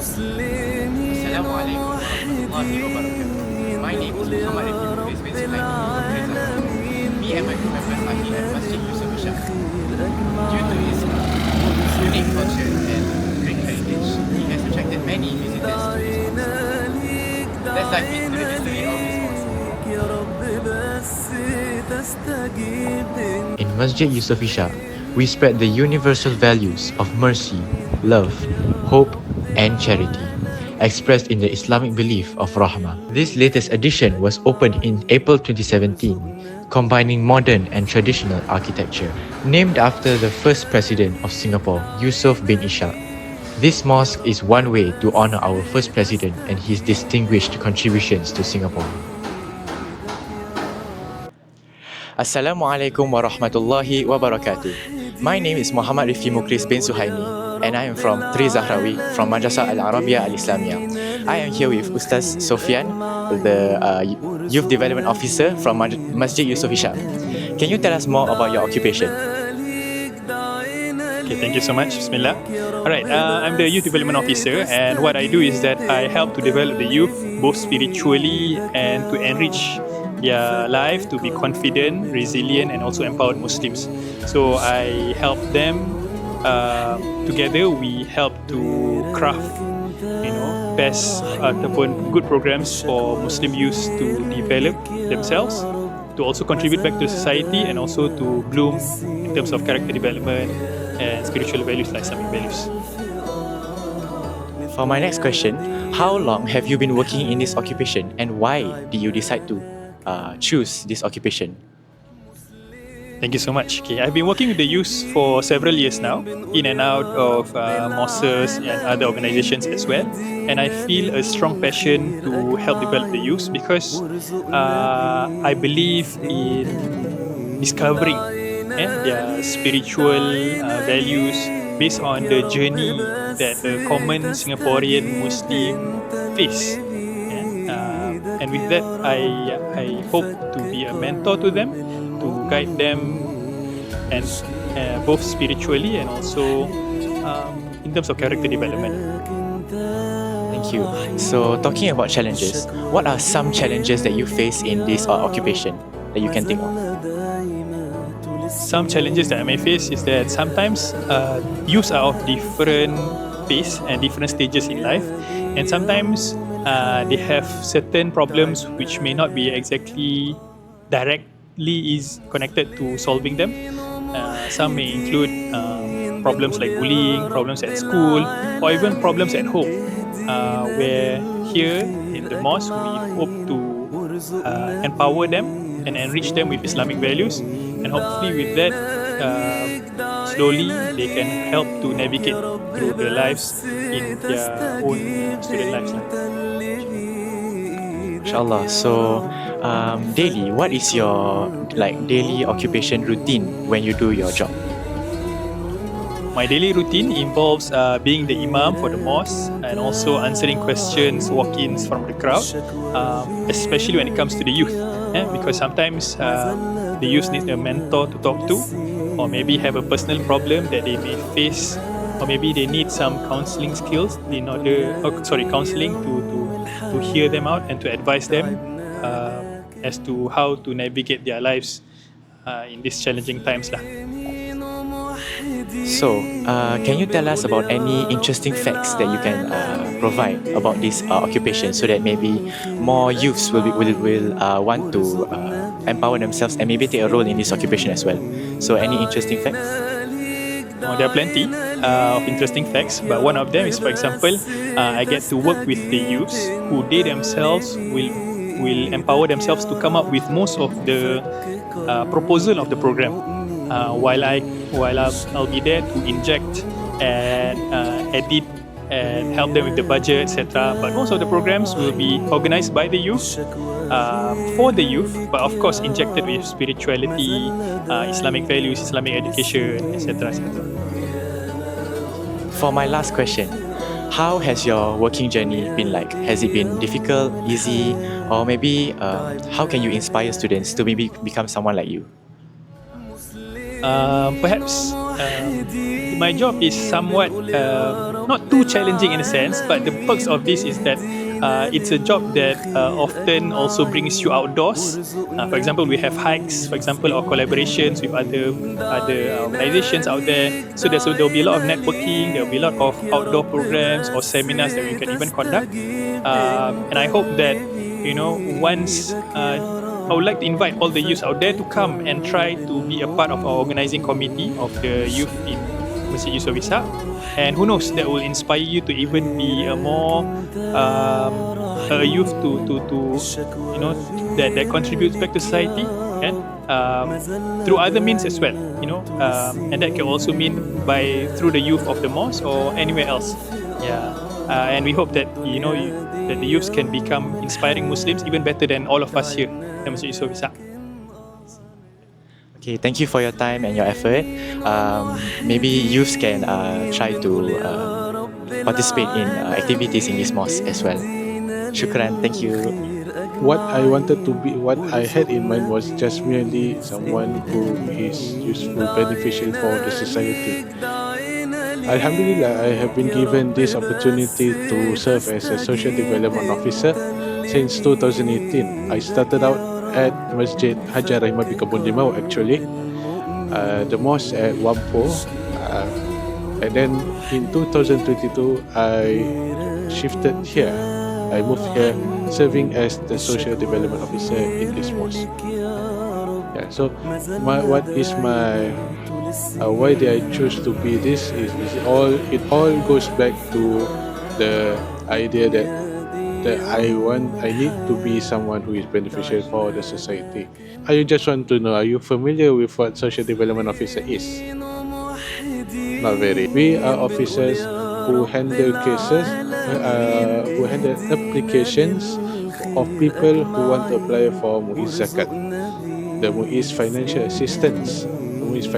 Assalamualaikum warahmatullahi wabarakatuh. My name is Muhammad Ibn bin Suhaimi from Treza. Me and my group members are here at Masjid Yusof Ishak. Due to its unique culture and great heritage, it has attracted many visitors to this mosque. Let's dive into the history of this mosque. In Masjid Yusof Ishak, we spread the universal values of mercy, love, hope, and charity, expressed in the Islamic belief of Rahmah. This latest edition was opened in April 2017, combining modern and traditional architecture. Named after the first president of Singapore, Yusof bin Ishak, this mosque is one way to honor our first president and his distinguished contributions to Singapore. Assalamualaikum warahmatullahi wabarakatuh. My name is Muhammad bin Suhaimi, and I am from Tri Zahrawi from Madrasah Al-Arabiya Al-Islamiyah. I am here with Ustaz Sofian, the Youth Development Officer from Masjid Yusof Ishak. Can you tell us more about your occupation? Okay, thank you so much. Bismillah. Alright, I'm the Youth Development Officer, and what I do is that I help to develop the youth both spiritually and to enrich their life to be confident, resilient, and also empowered Muslims. So I help them. Together we help to craft, best ataupun good programs for Muslim youth to develop themselves, to also contribute back to society, and also to bloom in terms of character development and spiritual values like Islamic values. For my next question, how long have you been working in this occupation, and why did you decide to choose this occupation? Thank you so much. Okay, I've been working with the youth for several years now, in and out of mosques and other organizations as well. And I feel a strong passion to help develop the youth because I believe in discovering their spiritual values based on the journey that the common Singaporean Muslim face. And with that, I hope to be a mentor to them, to guide them, and both spiritually and also in terms of character development. Thank you. So, talking about challenges, what are some challenges that you face in this occupation that you can think of? Some challenges that I may face is that sometimes youths are of different pace and different stages in life, and sometimes they have certain problems which may not be exactly directly is connected to solving them. Some may include problems like bullying, problems at school, or even problems at home. Where here in the mosque we hope to empower them and enrich them with Islamic values, and hopefully with that slowly they can help to navigate through their lives in their own student lives. Inshallah. So, daily, what is your daily occupation routine when you do your job? My daily routine involves being the imam for the mosque and also answering questions, walk-ins from the crowd, especially when it comes to the youth. Because sometimes the youth need a mentor to talk to, or maybe have a personal problem that they may face, or maybe they need some counseling skills counseling to hear them out and to advise them as to how to navigate their lives in these challenging times lah. So, can you tell us about any interesting facts that you can provide about this occupation, so that maybe more youths will want to empower themselves and maybe take a role in this occupation as well? So, any interesting facts? There are plenty of interesting facts, but one of them is, for example, I get to work with the youths who they themselves will empower themselves to come up with most of the proposal of the program. While I'll be there to inject and edit and help them with the budget, etc. But most of the programs will be organized by the youth, for the youth, but of course injected with spirituality, Islamic values, Islamic education, etc. For my last question, how has your working journey been like? Has it been difficult, easy, or maybe how can you inspire students to maybe become someone like you? perhaps my job is somewhat not too challenging in a sense, but the perks of this is that it's a job that often also brings you outdoors. For example, we have hikes, for example, or collaborations with other organizations out there. So there'll be a lot of networking. There'll be a lot of outdoor programs or seminars that we can even conduct. And I hope that once I would like to invite all the youths out there to come and try to be a part of our organizing committee of the youth in Masjid Yusof Ishak. And who knows, that will inspire you to even be a more a youth to that contributes back to society, and through other means as well, and that can also mean through the youth of the mosque or anywhere else. And we hope that that the youths can become inspiring Muslims even better than all of us here at Masjid Yusof Ishak. Okay, thank you for your time and your effort. Maybe youths can try to participate in activities in this mosque as well. Shukran, thank you. What I had in mind was just merely someone who is useful, beneficial for the society. Alhamdulillah, I have been given this opportunity to serve as a social development officer since 2018. I started out at Masjid Hajar Rahimah Kebun Limau, actually, the mosque at Wampo, and then in 2022 I shifted here. I moved here serving as the social development officer in this mosque. So why did I choose to be this is it all goes back to the idea that I need to be someone who is beneficial for the society. I just want to know, are you familiar with what social development officer is? Not very. We are officers who handle cases, who handle applications of people who want to apply for Muiz Zakat, the Muiz financial assistance, the Muiz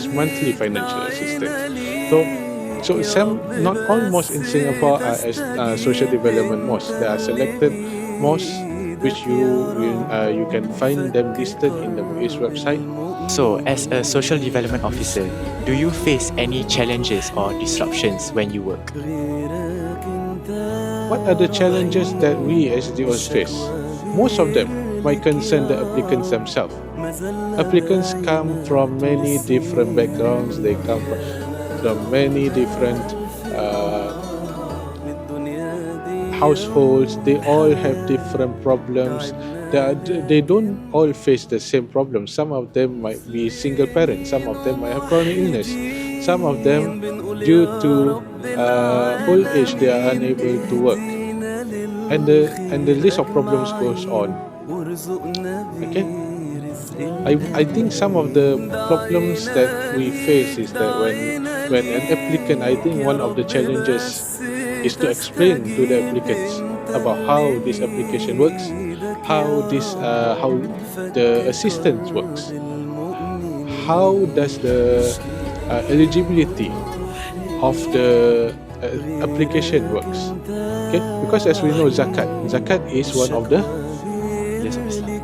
monthly financial assistance. So not all mosques in Singapore are as social development mosques. There are selected mosques which you can find them listed in the Muiz website. So, as a social development officer, do you face any challenges or disruptions when you work? What are the challenges that we SDOs face? Most of them might concern the applicants themselves. Applicants come from many different backgrounds. They come from many different households. They all have different problems. They don't all face the same problems. Some of them might be single parents. Some of them might have chronic illness. Some of them, due to old age, they are unable to work. And the list of problems goes on. Okay. I think some of the problems that we face is that when an applicant, I think one of the challenges is to explain to the applicants about how this application works, how the assistance works, how does the eligibility of the application works. Okay, because as we know, zakat is one of the Yes, of Islam.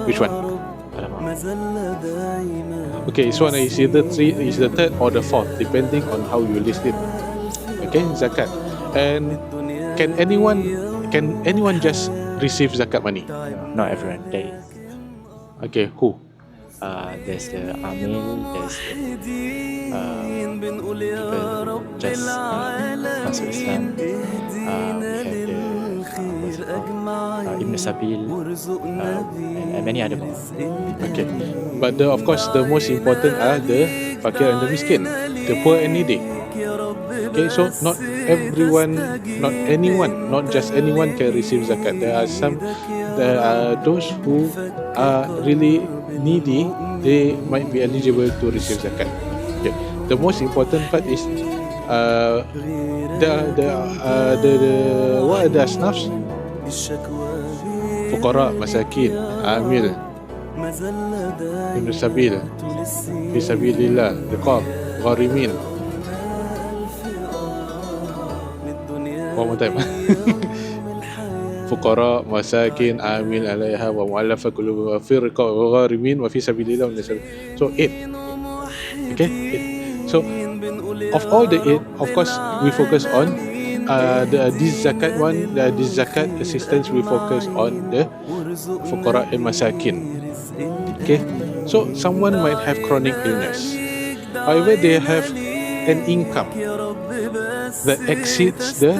which one? Alamak. Okay, it's one is either the third or the fourth, depending on how you list it. Okay, zakat. And can anyone just receive zakat money? Not everyone. There is. Okay, who? There's the Amil, there's the people just masuk Islam. We have the Ibn Sabil and many other more. Okay, but of course the most important are the fakir and the miskin, the poor and needy. Okay, so not anyone, not just anyone can receive zakat. There are those who are really needy. They might be eligible to receive zakat. Okay, the most important part is what are the asnafs? Fuqara, masakin, amil, ibn sabil, fi sabilillah, riqab, gharimin. One more time. fuqara, masakin, amin alaiha wa mu'allafa qulubuhum wa fi riqab wa gharimin wa fi sabilillah wa nasal. So 8. Okay? 8. So of all the 8, of course we focus on this zakat one, this zakat assistance, we focus on the fuqara and masakin. Okay, so someone might have chronic illness, however they have an income that exceeds the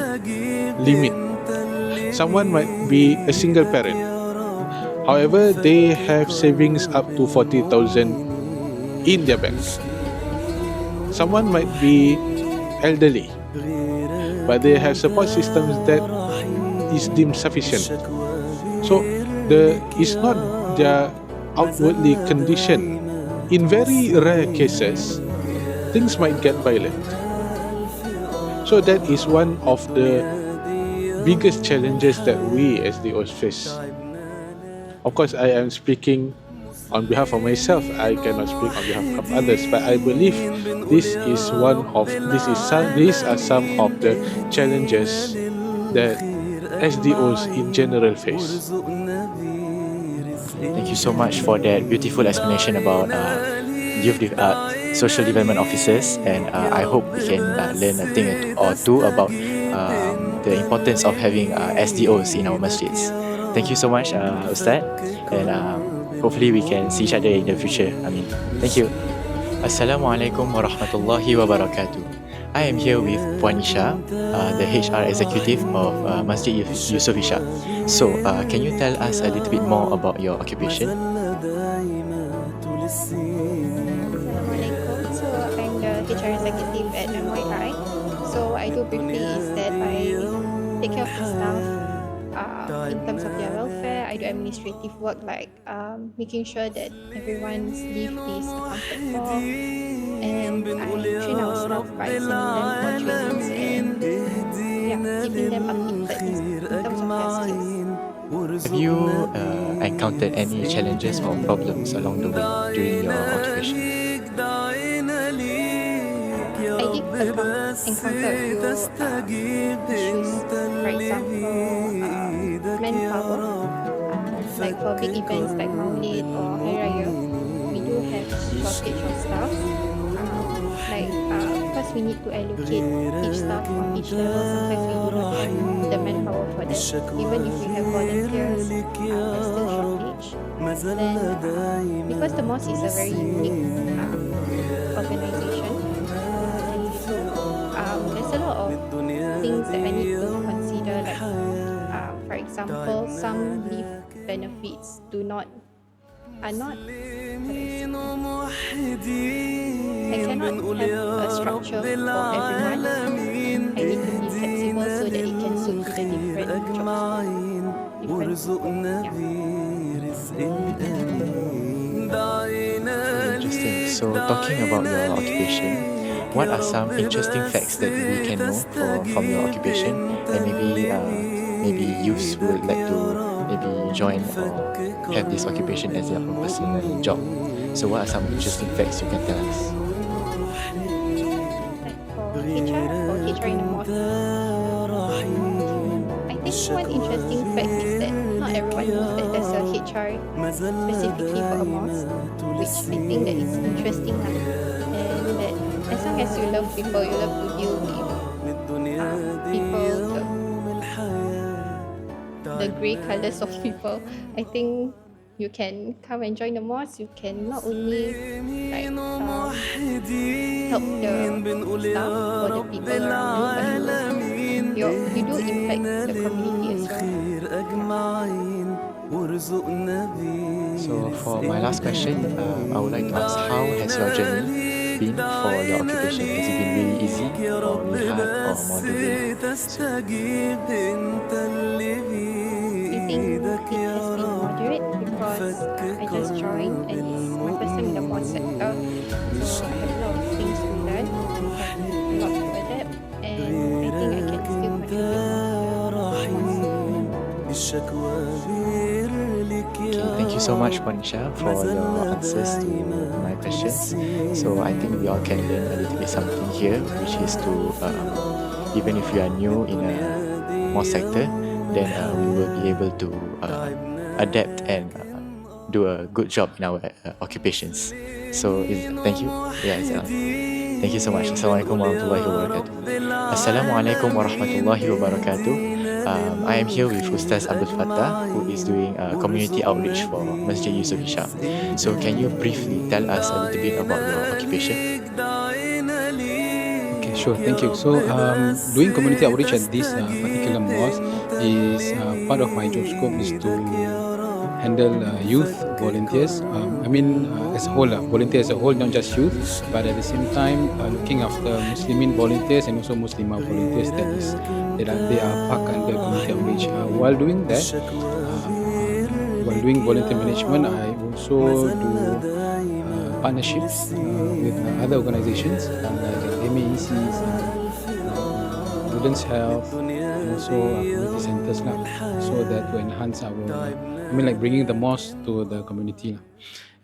limit. Someone might be a single parent, however they have savings up to 40,000 in their bank. Someone might be elderly, but they have support systems that is deemed sufficient. So it's not their outwardly condition. In very rare cases, things might get violent. So that is one of the biggest challenges that we as the SDOs face. Of course, I am speaking on behalf of myself. I cannot speak on behalf of others, but I believe these are some of the challenges that SDOs in general face. Thank you so much for that beautiful explanation about social development officers, and I hope we can learn a thing or two about the importance of having SDOs in our masjids. Thank you so much, Ustad, and hopefully we can see each other in the future. Amin. Thank you. Assalamualaikum warahmatullahi wabarakatuh. I am here with Puan Isha, the HR executive of Masjid Yusof Ishak. So, can you tell us a little bit more about your occupation? Assalamualaikum. So I'm the HR executive at MYI. So I do briefly is that I take care of the staff in terms of their welfare. I do administrative work like making sure that everyone's leave is accounted for, and I train our staff by sending them for trainings and keeping them updated in terms of their skills. Have you encountered any challenges or problems along the way during your occupation? I did encounter a few issues, for example, manpower. Like for big events like Maulid or Hari Raya, we do have shortage of staff. Because we need to allocate each staff on each level, sometimes we do not have the manpower for that. Even if we have volunteers, there's still shortage. Then, because the mosque is a very unique organization, there's a lot of things that I need to consider. Like, for example, some leave benefits are not. I cannot have a structure for everyone. I need to be flexible so that it can suit the different jobs. Interesting. So, talking about your occupation, what are some interesting facts that we can know from your occupation, and maybe youths would like to maybe join or have this occupation as their own personal job? So, what are some interesting facts you can tell us? Like for HR in the mosque, I think one interesting fact is that not everyone knows that there's a HR specifically for a mosque, which I think that is interesting, and that as long as you love people, you love to deal with people, the grey colours of people, I think you can come and join the mosque. You can not only help the staff or the people around you, but you do impact the community as well. So, for my last question, I would like to ask, how has your journey been for your occupation? Has it been really easy or really hard or moderate? I think it has been moderate because I just joined and it's my first time in the mosque sector, so I have a lot of things to learn, I have a lot to adapt, and I think I can still Okay, thank you so much, Panisha, for your answers to my questions. So I think we all can learn a little bit something here, which is to even if you are new in a mosque sector, then we will be able to adapt and do a good job in our occupations. So thank you. Thank you so much. Assalamualaikum warahmatullahi wabarakatuh. Assalamualaikum warahmatullahi wabarakatuh. I am here with Ustaz Abdul Fattah, who is doing community outreach for Masjid Yusof Ishak. So can you briefly tell us a little bit about your occupation? Okay, sure. Thank you. So, doing community outreach at this particular mosque is part of my job scope is to handle youth volunteers. As a whole, volunteer as a whole, not just youth, but at the same time looking after Muslimin volunteers and also Muslimah volunteers they are parked under community outreach. While doing that, while doing volunteer management, I also do partnerships with other organizations like MAECs, Woodlands Health, and also community centers so that to enhance like bringing the mosque to the community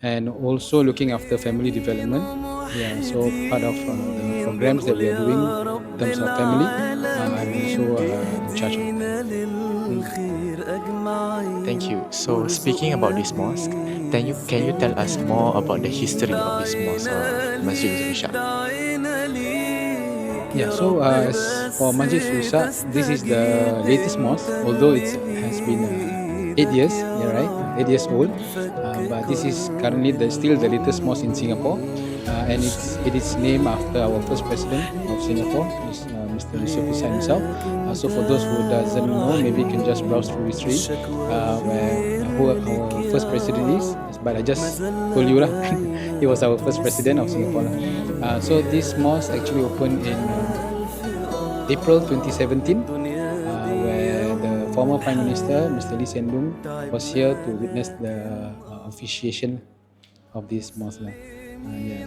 and also looking after family development. So part of the programs that we are doing in terms of family, I'm also in charge of that. Thank you. So speaking about this mosque, can you tell us more about the history of this mosque or Masjid Yusof Ishak? So as for Masjid Ishak, this is the latest mosque, although it has been 8 years, 8 years old. But this is currently still the latest mosque in Singapore, and it is named after our first president of Singapore, Mr. Yusof Ishak himself. So for those who doesn't know, maybe you can just browse through history who our first president is. But I just told you he was our first president of Singapore. So this mosque actually opened in April 2017, where the former Prime Minister, Mr. Lee Hsien Loong, was here to witness the officiation of this mosque.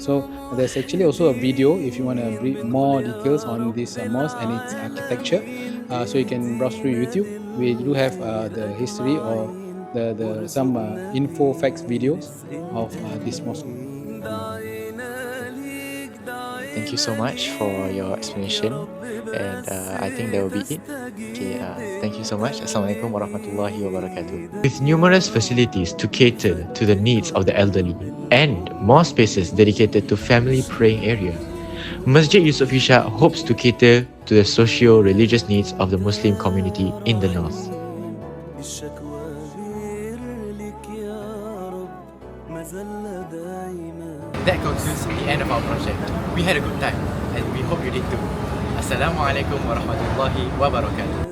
So there's actually also a video if you want to read more details on this mosque and its architecture. So you can browse through YouTube. We do have the history or some info facts videos of this mosque. Thank you so much for your explanation, and I think that will be it. Okay, thank you so much. Assalamualaikum warahmatullahi wabarakatuh. With numerous facilities to cater to the needs of the elderly and more spaces dedicated to family praying area, Masjid Yusof Ishak hopes to cater to the socio-religious needs of the Muslim community in the north. That concludes the end of our project. We had a good time and we hope you did too. Assalamualaikum warahmatullahi wabarakatuh.